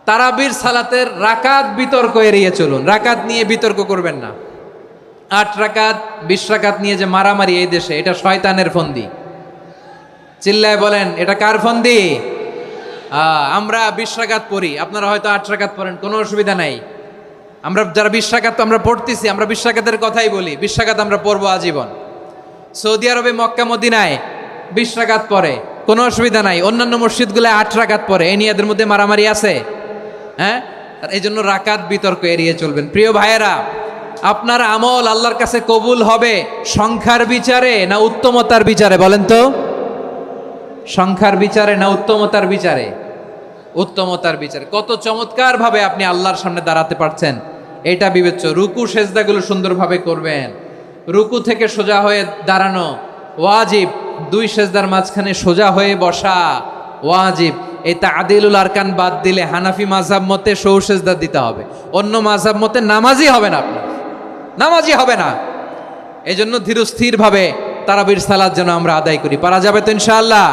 তারাবির সালাতের রাকাত বিতর্ক এড়িয়ে চলুন। রাকাত নিয়ে বিতর্ক করবেন না। 8 রাকাত 20 রাকাত নিয়ে যে মারামারি এই দেশে, এটা শয়তানের ফন্দি। চিল্লায় বলেন, এটা কার ফন্দি? আমরা 20 রাকাত পড়ি, আপনারা হয়তো 8 রাকাত পড়েন, কোনো অসুবিধা নাই। আমরা যারা 20 রাকাত আমরা পড়তেছি, আমরা 20 রাকাতের কথাই বলি। 20 রাকাত আমরা পড়বো আজীবন। সৌদি আরবে মক্কা মদিনায় 20 রাকাত পড়ে, কোনো অসুবিধা নাই। অন্যান্য মসজিদগুলোয় 8 রাকাত পড়ে। এই নিয়ে এদের মধ্যে মারামারি আছে? হ্যাঁ, এই জন্য রাকাত বিতর্ক এড়িয়ে চলবেন। প্রিয় ভাইয়েরা, আপনার আমল আল্লাহর কাছে কবুল হবে সংখ্যার বিচারে না উত্তমতার বিচারে? বলেন তো, সংখ্যার বিচারে না উত্তমতার বিচারে? উত্তমতার বিচারে। কত চমৎকার ভাবে আপনি আল্লাহর সামনে দাঁড়াতে পারছেন, এটা বিবেচ্য। রুকু সেজদাগুলো সুন্দরভাবে করবেন। রুকু থেকে সোজা হয়ে দাঁড়ানো ওয়াজিব। 2 সেজদার মাঝখানে সোজা হয়ে বসা ওয়াজিব। এই তাদিলুল আরকান বাদ দিলে হানাফি মাযহাব মতে সৌ সেজদা দিতে হবে। অন্য মাযহাব মতে নামাজই হবে না, আপনার নামাজই হবে না। এই জন্য ধীরস্থির ভাবে তারাবির সালাত যেন আমরা আদায় করি। পারা যাবে তো ইনশাআল্লাহ?